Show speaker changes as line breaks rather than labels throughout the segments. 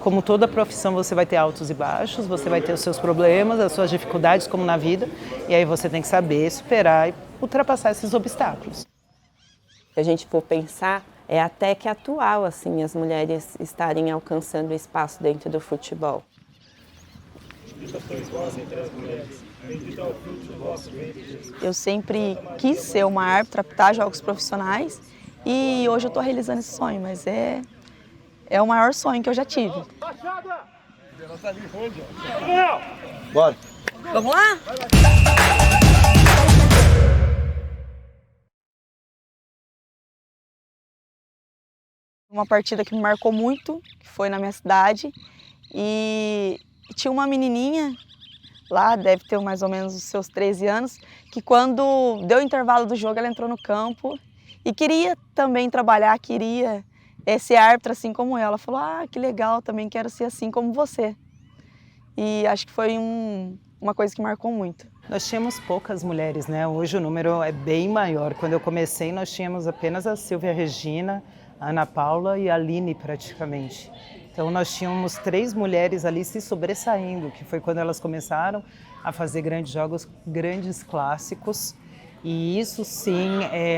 como toda profissão, você vai ter altos e baixos, você vai ter os seus problemas, as suas dificuldades, como na vida, e aí você tem que saber superar e ultrapassar esses obstáculos.
Se a gente for pensar, é até que atual, assim, as mulheres estarem alcançando espaço dentro do futebol.
Eu sempre quis ser uma árbitra, apitar jogos profissionais e hoje eu estou realizando esse sonho, mas é o maior sonho que eu já tive.
Bora!
Vamos lá? Uma partida que me marcou muito, que foi na minha cidade, e tinha uma menininha lá, deve ter mais ou menos os seus 13 anos, que quando deu o intervalo do jogo ela entrou no campo e queria também trabalhar, queria ser árbitra assim como ela. Ela falou, que legal, também quero ser assim como você. E acho que foi uma coisa que marcou muito.
Nós tínhamos poucas mulheres, né? Hoje o número é bem maior. Quando eu comecei, nós tínhamos apenas a Silvia Regina, a Ana Paula e a Aline praticamente. Então nós tínhamos 3 mulheres ali se sobressaindo, que foi quando elas começaram a fazer grandes jogos, grandes clássicos. E isso sim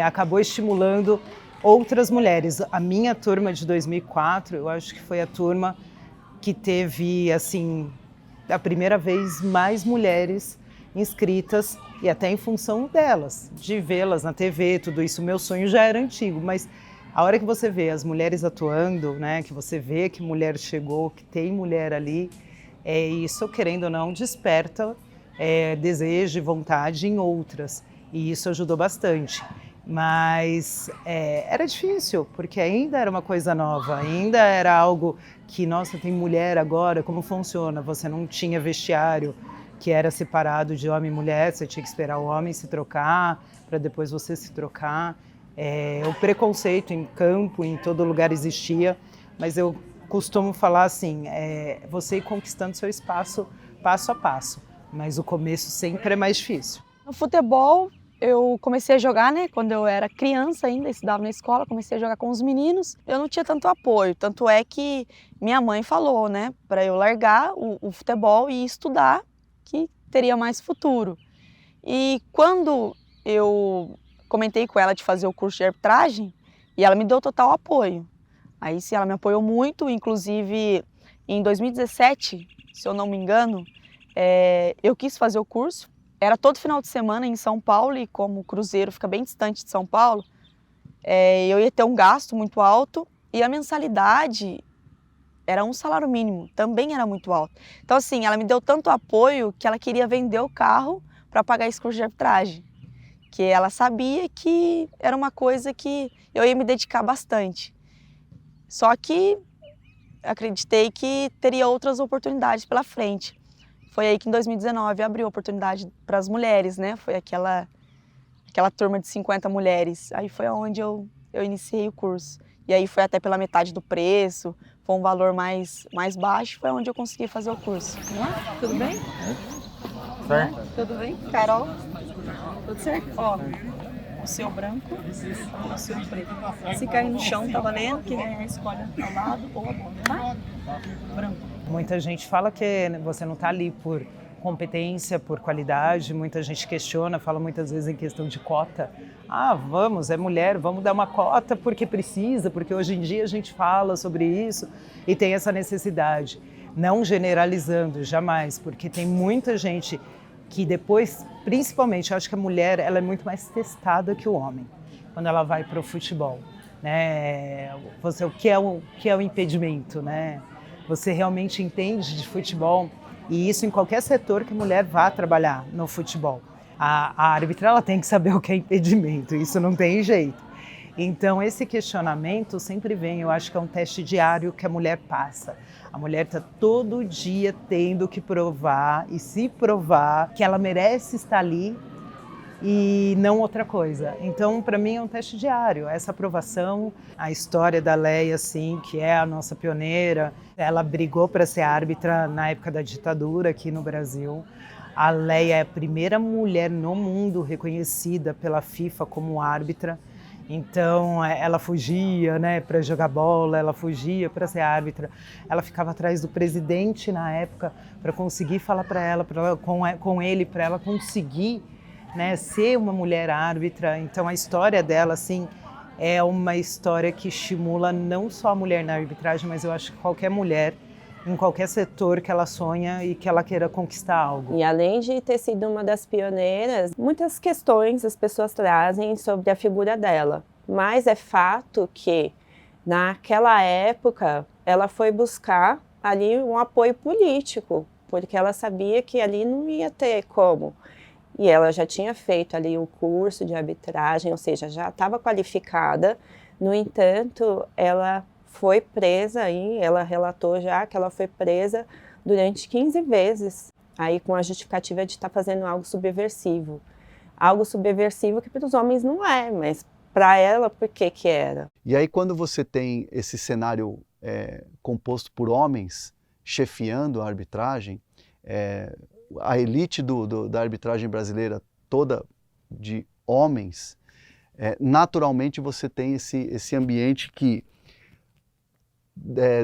acabou estimulando outras mulheres. A minha turma de 2004, eu acho que foi a turma que teve, assim, a primeira vez mais mulheres inscritas, e até em função delas, de vê-las na TV, tudo isso. Meu sonho já era antigo, mas a hora que você vê as mulheres atuando, né, que você vê que mulher chegou, que tem mulher ali, isso, querendo ou não, desperta desejo e vontade em outras. E isso ajudou bastante. Mas era difícil, porque ainda era uma coisa nova, ainda era algo que, nossa, tem mulher agora, como funciona? Você não tinha vestiário que era separado de homem e mulher, você tinha que esperar o homem se trocar, para depois você se trocar. O preconceito em campo, em todo lugar existia, mas eu costumo falar assim, você ir conquistando seu espaço passo a passo, mas o começo sempre é mais difícil.
No futebol, eu comecei a jogar, né, quando eu era criança ainda, estudava na escola, comecei a jogar com os meninos. Eu não tinha tanto apoio, tanto é que minha mãe falou, né, para eu largar o futebol e estudar, que teria mais futuro. E quando eu comentei com ela de fazer o curso de arbitragem, e ela me deu total apoio. Aí sim, ela me apoiou muito, inclusive em 2017, se eu não me engano, eu quis fazer o curso. Era todo final de semana em São Paulo, e como o Cruzeiro fica bem distante de São Paulo, eu ia ter um gasto muito alto e a mensalidade era um salário mínimo, também era muito alto. Então assim, ela me deu tanto apoio que ela queria vender o carro para pagar esse curso de arbitragem, que ela sabia que era uma coisa que eu ia me dedicar bastante. Só que acreditei que teria outras oportunidades pela frente. Foi aí que em 2019 abriu oportunidade para as mulheres, né? Foi aquela turma de 50 mulheres. Aí foi onde eu iniciei o curso. E aí foi até pela metade do preço, foi um valor mais baixo, foi onde eu consegui fazer o curso. Vamos lá? Tudo bem?
Certo?
Tudo bem? Carol? Tudo certo? Ó, o seu branco, o seu preto. Se cair no chão, tá valendo, quem ganhar escolhe ao lado ou a bola, tá? Branco.
Muita gente fala que você não está ali por competência, por qualidade, muita gente questiona, fala muitas vezes em questão de cota. Vamos, é mulher, vamos dar uma cota porque precisa, porque hoje em dia a gente fala sobre isso e tem essa necessidade. Não generalizando, jamais, porque tem muita gente que depois, principalmente, eu acho que a mulher ela é muito mais testada que o homem, quando ela vai para o futebol, né? O que é o impedimento, né? Você realmente entende de futebol, e isso em qualquer setor que a mulher vá trabalhar no futebol. A árbitra ela tem que saber o que é impedimento, isso não tem jeito. Então esse questionamento sempre vem, eu acho que é um teste diário que a mulher passa. A mulher está todo dia tendo que provar e se provar que ela merece estar ali e não outra coisa. Então, para mim, é um teste diário, essa aprovação. A história da Leia, assim, que é a nossa pioneira, ela brigou para ser árbitra na época da ditadura aqui no Brasil. A Leia é a primeira mulher no mundo reconhecida pela FIFA como árbitra. Então, ela fugia, né, para jogar bola, ela fugia para ser árbitra. Ela ficava atrás do presidente na época para conseguir falar para ela, com ele, para ela conseguir, né, ser uma mulher árbitra. Então, a história dela, assim, é uma história que estimula não só a mulher na arbitragem, mas eu acho que qualquer mulher, em qualquer setor que ela sonha e que ela queira conquistar algo.
E além de ter sido uma das pioneiras, muitas questões as pessoas trazem sobre a figura dela. Mas é fato que, naquela época, ela foi buscar ali um apoio político, porque ela sabia que ali não ia ter como. E ela já tinha feito ali o curso de arbitragem, ou seja, já estava qualificada. No entanto, ela foi presa aí, ela relatou já que ela foi presa durante 15 vezes, aí com a justificativa de estar fazendo algo subversivo. Algo subversivo que para os homens não é, mas para ela, por que que era?
E aí quando você tem esse cenário composto por homens chefiando a arbitragem, a elite da arbitragem brasileira toda de homens, naturalmente você tem esse ambiente que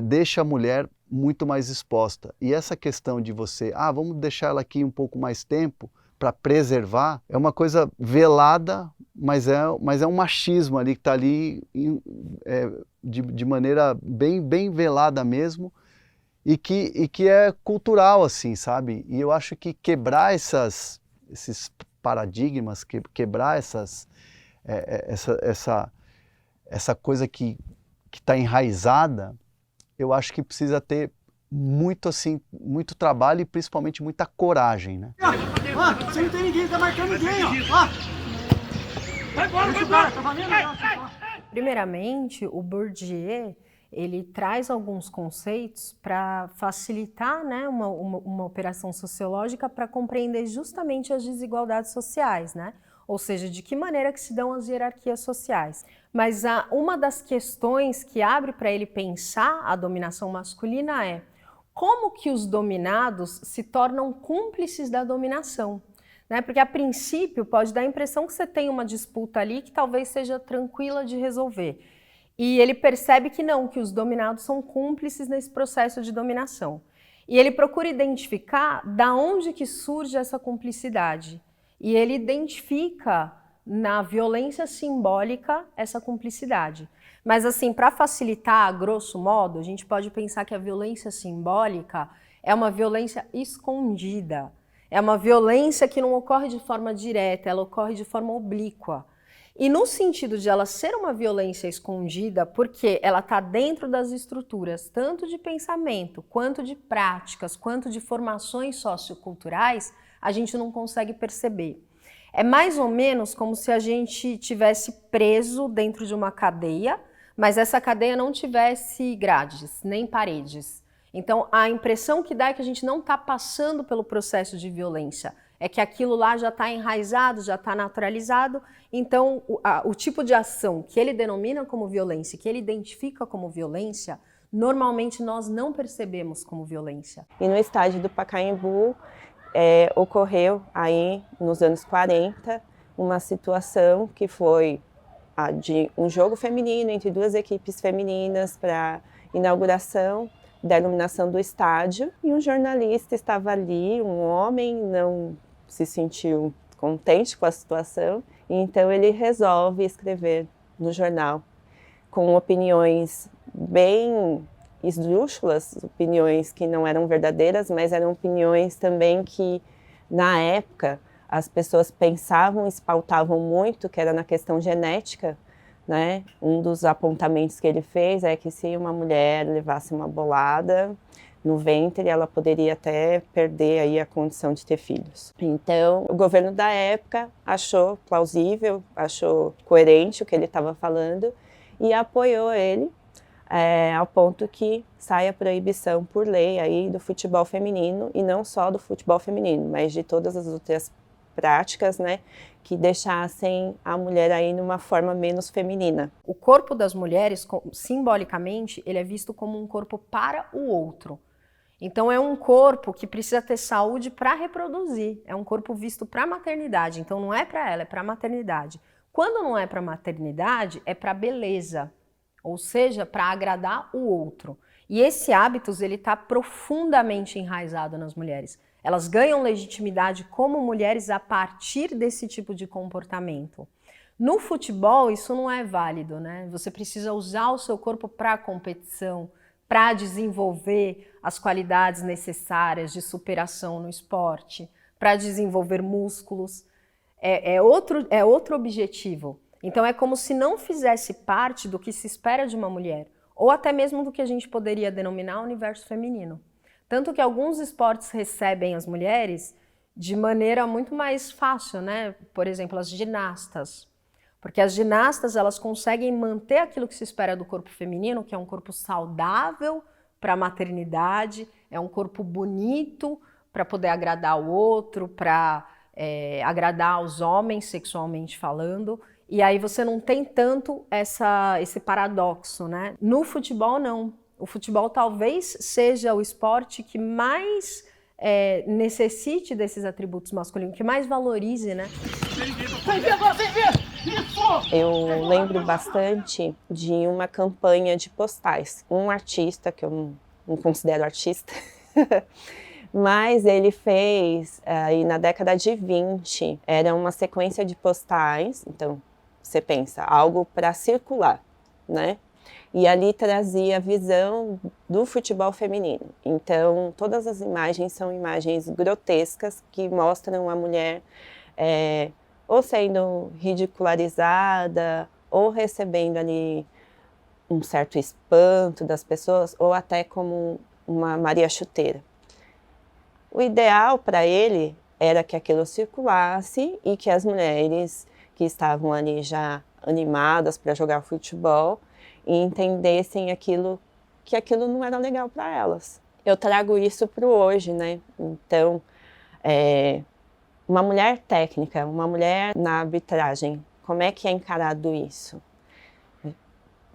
deixa a mulher muito mais exposta. E essa questão de você, vamos deixar ela aqui um pouco mais tempo para preservar, é uma coisa velada, mas é um machismo ali que está ali de maneira bem velada mesmo, e que é cultural, assim, sabe? E eu acho que quebrar esses paradigmas, quebrar essa coisa que está enraizada, eu acho que precisa ter muito trabalho e principalmente muita coragem, né?
Você não tem ninguém, tá marcando ninguém, ó. Vai embora, tá valendo?
Primeiramente, o Bourdieu, ele traz alguns conceitos para facilitar, né, uma operação sociológica para compreender justamente as desigualdades sociais, né? Ou seja, de que maneira que se dão as hierarquias sociais. Mas uma das questões que abre para ele pensar a dominação masculina é como que os dominados se tornam cúmplices da dominação. Né? Porque a princípio pode dar a impressão que você tem uma disputa ali que talvez seja tranquila de resolver. E ele percebe que não, que os dominados são cúmplices nesse processo de dominação. E ele procura identificar da onde que surge essa cumplicidade. E ele identifica na violência simbólica essa cumplicidade. Mas assim, para facilitar, a grosso modo, a gente pode pensar que a violência simbólica é uma violência escondida. É uma violência que não ocorre de forma direta, ela ocorre de forma oblíqua. E no sentido de ela ser uma violência escondida, porque ela está dentro das estruturas, tanto de pensamento, quanto de práticas, quanto de formações socioculturais, a gente não consegue perceber. É mais ou menos como se a gente tivesse preso dentro de uma cadeia, mas essa cadeia não tivesse grades, nem paredes. Então, a impressão que dá é que a gente não está passando pelo processo de violência, é que aquilo lá já está enraizado, já está naturalizado, então o tipo de ação que ele denomina como violência, que ele identifica como violência, normalmente nós não percebemos como violência.
E no estádio do Pacaembu, ocorreu aí nos anos 40 uma situação que foi a de um jogo feminino entre duas equipes femininas para inauguração da iluminação do estádio, e um jornalista estava ali, um homem, não se sentiu contente com a situação, e então ele resolve escrever no jornal com opiniões bem esdrúxulas, opiniões que não eram verdadeiras, mas eram opiniões também que, na época, as pessoas pensavam e se pautavam muito, que era na questão genética, né? Um dos apontamentos que ele fez é que se uma mulher levasse uma bolada no ventre, ela poderia até perder aí a condição de ter filhos. Então, o governo da época achou plausível, achou coerente o que ele estava falando e apoiou ele, ao ponto que sai a proibição por lei aí do futebol feminino, e não só do futebol feminino, mas de todas as outras práticas, né, que deixassem a mulher aí numa forma menos feminina.
O corpo das mulheres, simbolicamente, ele é visto como um corpo para o outro. Então é um corpo que precisa ter saúde para reproduzir, é um corpo visto para a maternidade, então não é para ela, é para a maternidade. Quando não é para maternidade, é para beleza, ou seja, para agradar o outro. E esse hábito, ele está profundamente enraizado nas mulheres. Elas ganham legitimidade como mulheres a partir desse tipo de comportamento. No futebol, isso não é válido, né? Você precisa usar o seu corpo para a competição, para desenvolver as qualidades necessárias de superação no esporte, para desenvolver músculos. É outro objetivo. Então é como se não fizesse parte do que se espera de uma mulher, ou até mesmo do que a gente poderia denominar universo feminino. Tanto que alguns esportes recebem as mulheres de maneira muito mais fácil, né? Por exemplo, as ginastas. Porque as ginastas, elas conseguem manter aquilo que se espera do corpo feminino, que é um corpo saudável para a maternidade, é um corpo bonito para poder agradar o outro, para agradar os homens sexualmente falando. E aí você não tem tanto esse paradoxo, né? No futebol, não. O futebol talvez seja o esporte que mais necessite desses atributos masculinos, que mais valorize, né?
Eu lembro bastante de uma campanha de postais. Um artista, que eu não considero artista, mas ele fez aí na década de 20, era uma sequência de postais, então você pensa, algo para circular, né? E ali trazia a visão do futebol feminino. Então, todas as imagens são imagens grotescas que mostram a mulher ou sendo ridicularizada, ou recebendo ali um certo espanto das pessoas, ou até como uma Maria Chuteira. O ideal para ele era que aquilo circulasse e que as mulheres que estavam ali já animadas para jogar futebol e entendessem que aquilo não era legal para elas. Eu trago isso para o hoje, né? Então, uma mulher técnica, uma mulher na arbitragem, como é que é encarado isso?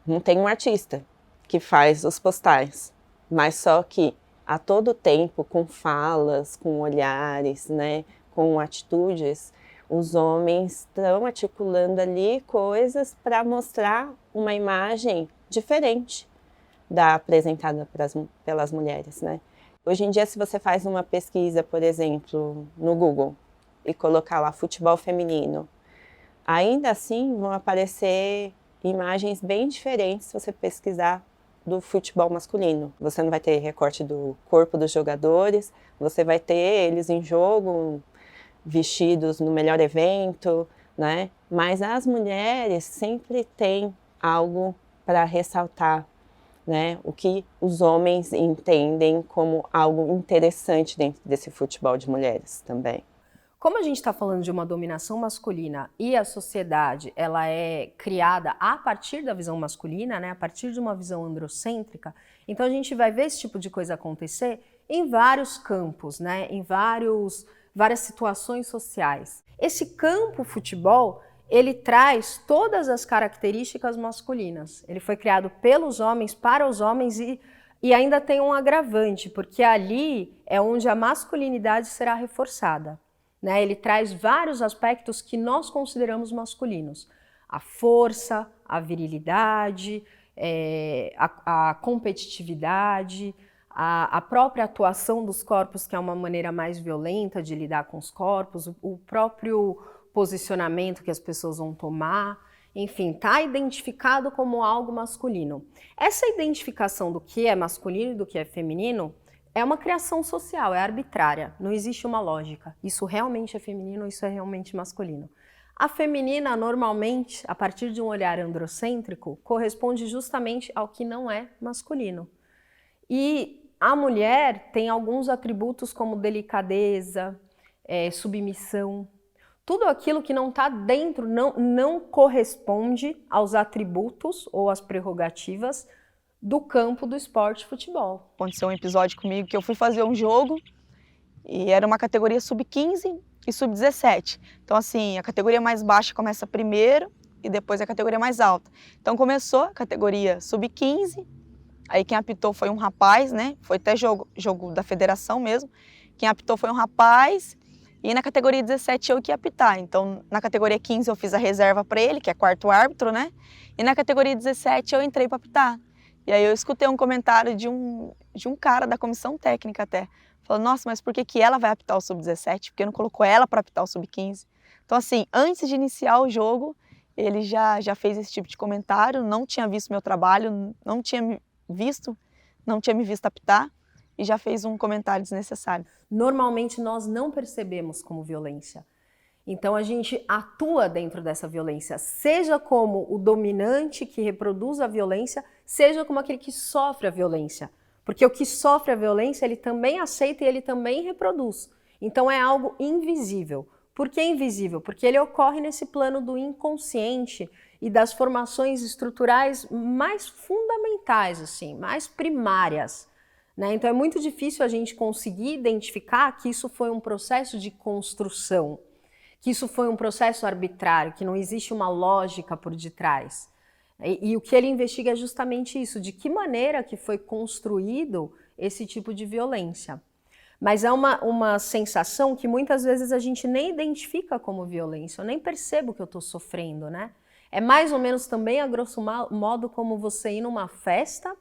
Não tem um artista que faz os postais, mas só que a todo tempo, com falas, com olhares, né, com atitudes, os homens estão articulando ali coisas para mostrar uma imagem diferente da apresentada pelas mulheres, né? Hoje em dia, se você faz uma pesquisa, por exemplo, no Google, e colocar lá futebol feminino, ainda assim vão aparecer imagens bem diferentes se você pesquisar do futebol masculino. Você não vai ter recorte do corpo dos jogadores, você vai ter eles em jogo, vestidos no melhor evento, né? Mas as mulheres sempre têm algo para ressaltar, né? O que os homens entendem como algo interessante dentro desse futebol de mulheres também.
Como a gente está falando de uma dominação masculina e a sociedade ela é criada a partir da visão masculina, né, a partir de uma visão androcêntrica, então a gente vai ver esse tipo de coisa acontecer em vários campos, né, em várias situações sociais. Esse campo futebol, ele traz todas as características masculinas. Ele foi criado pelos homens, para os homens e ainda tem um agravante, porque ali é onde a masculinidade será reforçada. Né, ele traz vários aspectos que nós consideramos masculinos. A força, a virilidade, a competitividade, a própria atuação dos corpos, que é uma maneira mais violenta de lidar com os corpos, o próprio posicionamento que as pessoas vão tomar, enfim, está identificado como algo masculino. Essa identificação do que é masculino e do que é feminino é uma criação social, é arbitrária, não existe uma lógica. Isso realmente é feminino, isso é realmente masculino. A feminina, normalmente, a partir de um olhar androcêntrico, corresponde justamente ao que não é masculino. E a mulher tem alguns atributos como delicadeza, submissão. Tudo aquilo que não está dentro, não corresponde aos atributos ou às prerrogativas do campo do esporte futebol.
Aconteceu um episódio comigo que eu fui fazer um jogo e era uma categoria sub-15 e sub-17. Então, assim, a categoria mais baixa começa primeiro e depois a categoria mais alta. Então, começou a categoria sub-15, aí quem apitou foi um rapaz, né? Foi até jogo da federação mesmo. Quem apitou foi um rapaz E na categoria 17 eu que ia apitar. Então, na categoria 15 eu fiz a reserva para ele, que é quarto árbitro, né? E na categoria 17 eu entrei para apitar. E aí eu escutei um comentário de um cara da comissão técnica até. Falou, nossa, mas por que ela vai apitar o sub-17? Porque não colocou ela para apitar o sub-15? Então, assim, antes de iniciar o jogo, ele já fez esse tipo de comentário, não tinha visto meu trabalho, não tinha me visto apitar e já fez um comentário desnecessário.
Normalmente nós não percebemos como violência. Então a gente atua dentro dessa violência, seja como o dominante que reproduz a violência, seja como aquele que sofre a violência. Porque o que sofre a violência, ele também aceita e ele também reproduz. Então é algo invisível. Por que invisível? Porque ele ocorre nesse plano do inconsciente e das formações estruturais mais fundamentais, assim, mais primárias. Né? Então é muito difícil a gente conseguir identificar que isso foi um processo de construção, que isso foi um processo arbitrário, que não existe uma lógica por detrás. E o que ele investiga é justamente isso, de que maneira que foi construído esse tipo de violência. Mas é uma sensação que muitas vezes a gente nem identifica como violência, eu nem percebo que eu estou sofrendo, né? É mais ou menos também, a grosso modo, como você ir numa festa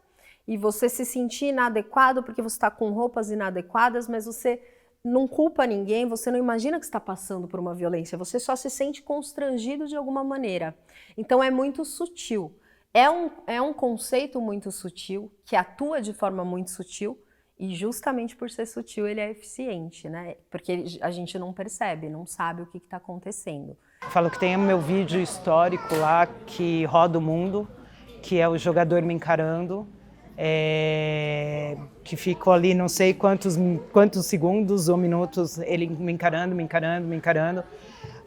e você se sentir inadequado porque você está com roupas inadequadas, mas você não culpa ninguém, você não imagina que está passando por uma violência, você só se sente constrangido de alguma maneira. Então é muito sutil. É um conceito muito sutil, que atua de forma muito sutil, e justamente por ser sutil ele é eficiente, né? Porque a gente não percebe, não sabe o que está acontecendo.
Falo que tem o meu vídeo histórico lá que roda o mundo, que é o jogador me encarando, que ficou ali não sei quantos segundos ou minutos ele me encarando.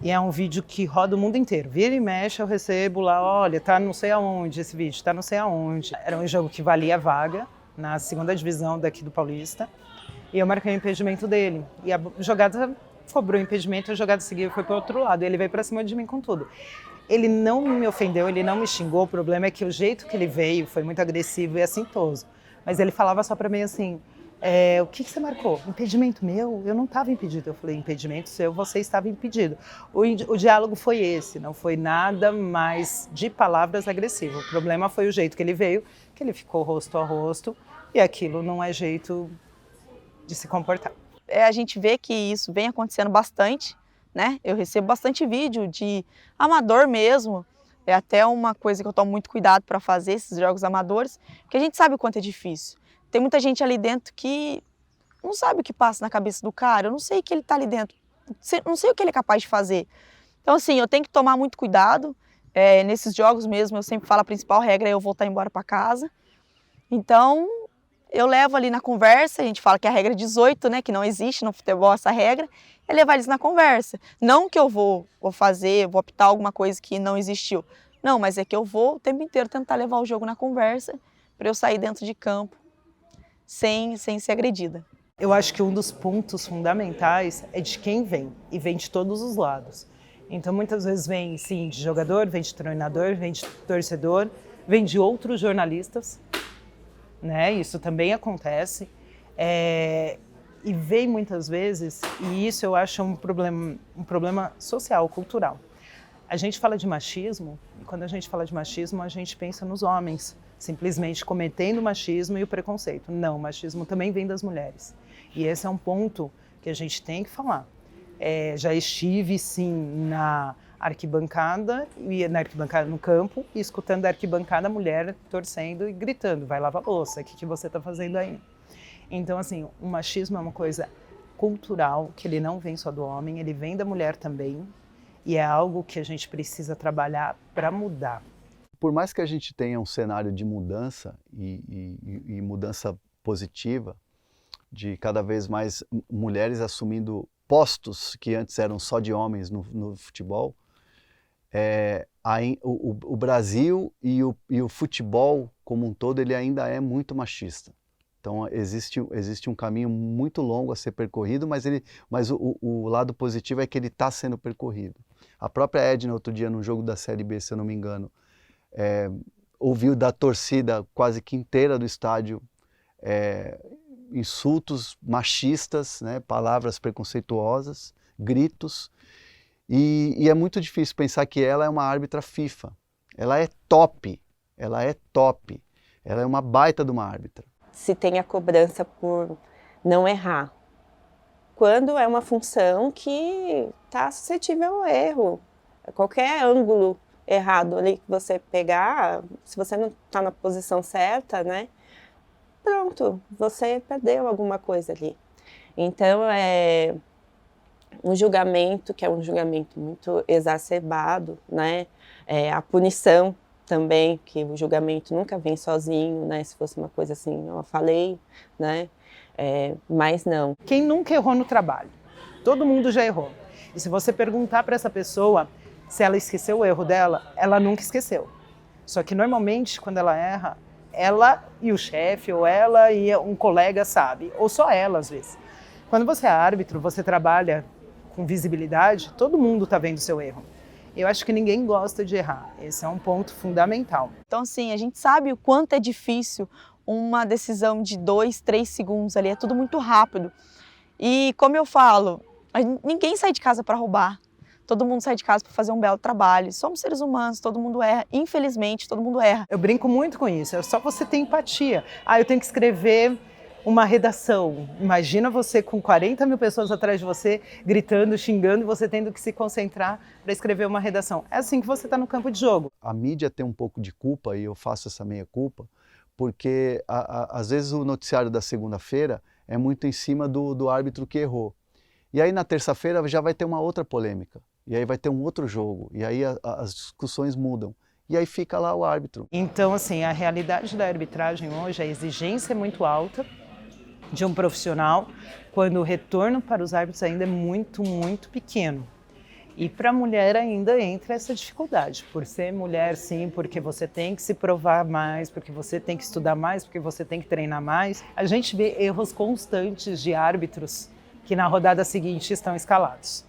E é um vídeo que roda o mundo inteiro. Vira e mexe, eu recebo lá, olha, tá não sei aonde esse vídeo, tá não sei aonde. Era um jogo que valia a vaga na segunda divisão daqui do Paulista. E eu marquei o impedimento dele. E a jogada cobrou o impedimento, a jogada seguinte foi para o outro lado. Ele veio para cima de mim com tudo. Ele não me ofendeu, ele não me xingou. O problema é que o jeito que ele veio foi muito agressivo e assintoso. Mas ele falava só para mim assim, o que você marcou? Impedimento meu? Eu não estava impedido. Eu falei, impedimento seu, você estava impedido. O diálogo foi esse, não foi nada mais de palavras agressivas. O problema foi o jeito que ele veio, que ele ficou rosto a rosto, e aquilo não é jeito de se comportar.
A gente vê que isso vem acontecendo bastante, né? Eu recebo bastante vídeo de amador mesmo, é até uma coisa que eu tomo muito cuidado para fazer, esses jogos amadores, porque a gente sabe o quanto é difícil. Tem muita gente ali dentro que não sabe o que passa na cabeça do cara, eu não sei o que ele está ali dentro, não sei o que ele é capaz de fazer. Então assim, eu tenho que tomar muito cuidado, nesses jogos mesmo eu sempre falo a principal regra é eu voltar embora para casa. Então eu levo ali na conversa, a gente fala que é a regra 18, né, que não existe no futebol essa regra, é levar eles na conversa. Não que eu vou apitar alguma coisa que não existiu. Não, mas é que eu vou o tempo inteiro tentar levar o jogo na conversa para eu sair dentro de campo sem ser agredida.
Eu acho que um dos pontos fundamentais é de quem vem, e vem de todos os lados. Então muitas vezes vem sim de jogador, vem de treinador, vem de torcedor, vem de outros jornalistas, né? Isso também acontece. E vem muitas vezes, e isso eu acho um problema social, cultural. A gente fala de machismo, e quando a gente fala de machismo, a gente pensa nos homens, simplesmente cometendo o machismo e o preconceito. Não, o machismo também vem das mulheres. E esse é um ponto que a gente tem que falar. Já estive, sim, na arquibancada no campo, e escutando a arquibancada, a mulher torcendo e gritando, vai lavar louça, o que você está fazendo aí? Então, assim, o machismo é uma coisa cultural, que ele não vem só do homem, ele vem da mulher também, e é algo que a gente precisa trabalhar para mudar.
Por mais que a gente tenha um cenário de mudança, e mudança positiva, de cada vez mais mulheres assumindo postos que antes eram só de homens no futebol, o Brasil e o futebol como um todo, ele ainda é muito machista. Então existe um caminho muito longo a ser percorrido, mas o lado positivo é que ele está sendo percorrido. A própria Edna, outro dia, no jogo da Série B, se eu não me engano, ouviu da torcida quase que inteira do estádio insultos machistas, né, palavras preconceituosas, gritos. E é muito difícil pensar que ela é uma árbitra FIFA. Ela é top, ela é top. Ela é uma baita de uma árbitra.
Se tem a cobrança por não errar. Quando é uma função que está suscetível ao erro. Qualquer ângulo errado ali que você pegar, se você não está na posição certa, né? Pronto, você perdeu alguma coisa ali. Então, é um julgamento, que é um julgamento muito exacerbado, né? A punição também, que o julgamento nunca vem sozinho, né? Se fosse uma coisa assim, eu falei, né? Mas não.
Quem nunca errou no trabalho? Todo mundo já errou. E se você perguntar para essa pessoa se ela esqueceu o erro dela, ela nunca esqueceu. Só que normalmente, quando ela erra, ela e o chefe, ou ela e um colega sabe, ou só ela às vezes. Quando você é árbitro, você trabalha com visibilidade, todo mundo está vendo o seu erro. Eu acho que ninguém gosta de errar, esse é um ponto fundamental.
Então, assim, a gente sabe o quanto é difícil uma decisão de 2, 3 segundos ali, é tudo muito rápido. E como eu falo, ninguém sai de casa para roubar, todo mundo sai de casa para fazer um belo trabalho. Somos seres humanos, todo mundo erra, infelizmente todo mundo erra.
Eu brinco muito com isso, é só você ter empatia. Eu tenho que escrever uma redação. Imagina você com 40 mil pessoas atrás de você, gritando, xingando, e você tendo que se concentrar para escrever uma redação. É assim que você está no campo de jogo.
A mídia tem um pouco de culpa, e eu faço essa meia-culpa, porque às vezes o noticiário da segunda-feira é muito em cima do árbitro que errou. E aí na terça-feira já vai ter uma outra polêmica, e aí vai ter um outro jogo, e aí as discussões mudam. E aí fica lá o árbitro.
Então, assim, a realidade da arbitragem hoje, a exigência é muito alta de um profissional, quando o retorno para os árbitros ainda é muito, muito pequeno. E para a mulher ainda entra essa dificuldade, por ser mulher sim, porque você tem que se provar mais, porque você tem que estudar mais, porque você tem que treinar mais. A gente vê erros constantes de árbitros que na rodada seguinte estão escalados.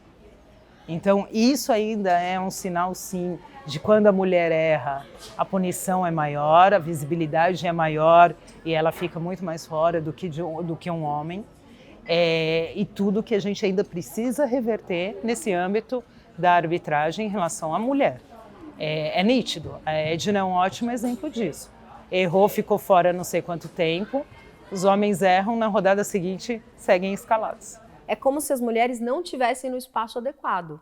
Então isso ainda é um sinal sim de quando a mulher erra, a punição é maior, a visibilidade é maior e ela fica muito mais fora do que um homem. E tudo que a gente ainda precisa reverter nesse âmbito da arbitragem em relação à mulher. É nítido, a Edna é um ótimo exemplo disso. Errou, ficou fora não sei quanto tempo, os homens erram, na rodada seguinte seguem escalados.
É como se as mulheres não tivessem no espaço adequado.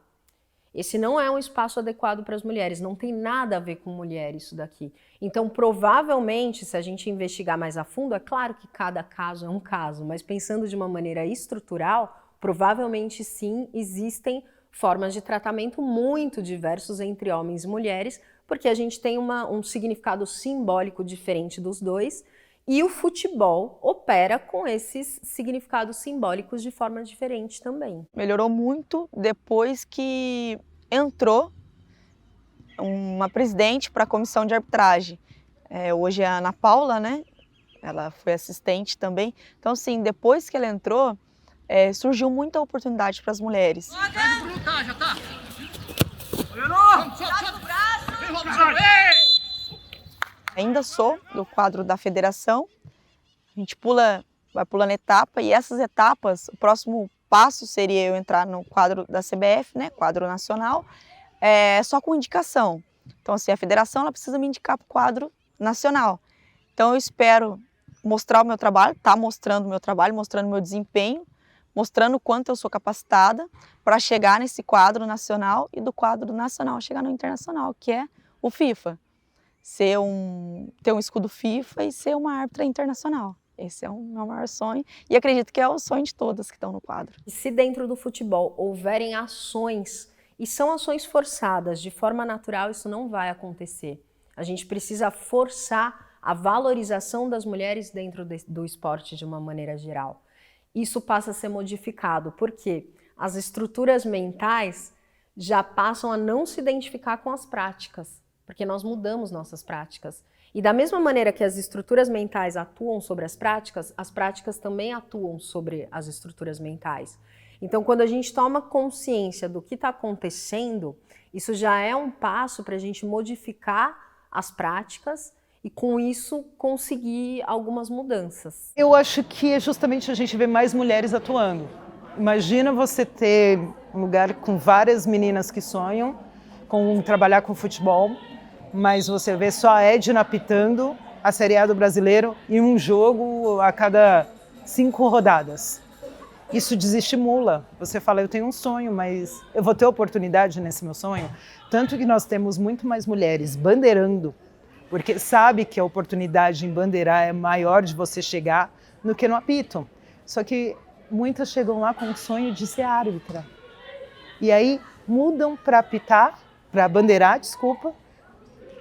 Esse não é um espaço adequado para as mulheres, não tem nada a ver com mulher isso daqui. Então, provavelmente, se a gente investigar mais a fundo, é claro que cada caso é um caso, mas pensando de uma maneira estrutural, provavelmente sim, existem formas de tratamento muito diversos entre homens e mulheres, porque a gente tem um significado simbólico diferente dos dois, e o futebol opera com esses significados simbólicos de forma diferente também.
Melhorou muito depois que entrou uma presidente para a comissão de arbitragem. Hoje é a Ana Paula, né? Ela foi assistente também. Então, assim, depois que ela entrou, surgiu muita oportunidade para as mulheres.
Já tá. Vamos, solta o braço.
Ainda sou do quadro da federação, a gente vai pulando etapa e essas etapas, o próximo passo seria eu entrar no quadro da CBF, né, quadro nacional, só com indicação. Então assim, a federação ela precisa me indicar para o quadro nacional. Então eu espero mostrar o meu trabalho, mostrando o meu trabalho, mostrando o meu desempenho, mostrando o quanto eu sou capacitada para chegar nesse quadro nacional e do quadro nacional chegar no internacional, que é o FIFA. Ter um escudo FIFA e ser uma árbitra internacional. Esse é o meu maior sonho e acredito que é o sonho de todas que estão no quadro.
E se dentro do futebol houverem ações, e são ações forçadas, de forma natural isso não vai acontecer. A gente precisa forçar a valorização das mulheres dentro do esporte de uma maneira geral. Isso passa a ser modificado, porque as estruturas mentais já passam a não se identificar com as práticas. Porque nós mudamos nossas práticas. E da mesma maneira que as estruturas mentais atuam sobre as práticas também atuam sobre as estruturas mentais. Então, quando a gente toma consciência do que está acontecendo, isso já é um passo para a gente modificar as práticas e, com isso, conseguir algumas mudanças.
Eu acho que é justamente a gente ver mais mulheres atuando. Imagina você ter um lugar com várias meninas que sonham com trabalhar com futebol, mas você vê só a Edna apitando a Série A do Brasileiro em um jogo a cada 5 rodadas. Isso desestimula. Você fala, eu tenho um sonho, mas eu vou ter oportunidade nesse meu sonho? Tanto que nós temos muito mais mulheres bandeirando, porque sabe que a oportunidade em bandeirar é maior de você chegar do que no apito. Só que muitas chegam lá com o sonho de ser árbitra. E aí mudam para apitar, para bandeirar, desculpa,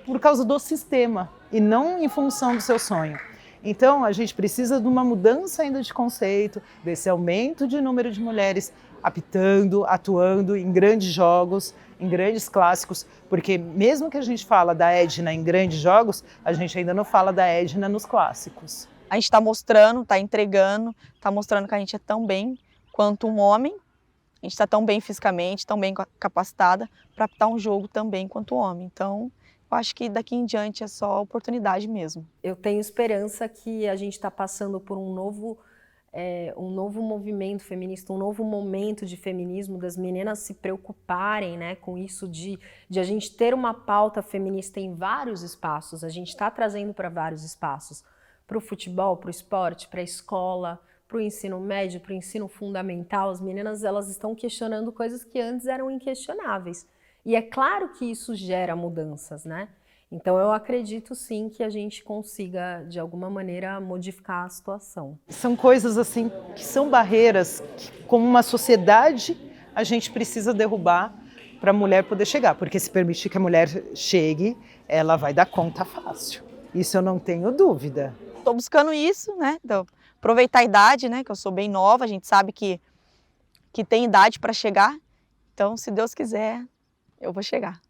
por causa do sistema e não em função do seu sonho. Então, a gente precisa de uma mudança ainda de conceito, desse aumento de número de mulheres apitando, atuando em grandes jogos, em grandes clássicos, porque mesmo que a gente fala da Edna em grandes jogos, a gente ainda não fala da Edna nos clássicos.
A gente está mostrando, está entregando, está mostrando que a gente é tão bem quanto um homem, a gente está tão bem fisicamente, tão bem capacitada para apitar um jogo também quanto um homem. Então, eu acho que daqui em diante é só oportunidade mesmo.
Eu tenho esperança que a gente está passando por um novo movimento feminista, um novo momento de feminismo, das meninas se preocuparem, né, com isso de a gente ter uma pauta feminista em vários espaços. A gente está trazendo para vários espaços, para o futebol, para o esporte, para a escola, para o ensino médio, para o ensino fundamental. As meninas, elas estão questionando coisas que antes eram inquestionáveis. E é claro que isso gera mudanças, né? Então eu acredito sim que a gente consiga, de alguma maneira, modificar a situação.
São coisas assim que são barreiras que, como uma sociedade, a gente precisa derrubar para a mulher poder chegar. Porque se permitir que a mulher chegue, ela vai dar conta fácil. Isso eu não tenho dúvida.
Estou buscando isso, né? Então, aproveitar a idade, né? Que eu sou bem nova, a gente sabe que tem idade para chegar. Então, se Deus quiser, eu vou chegar.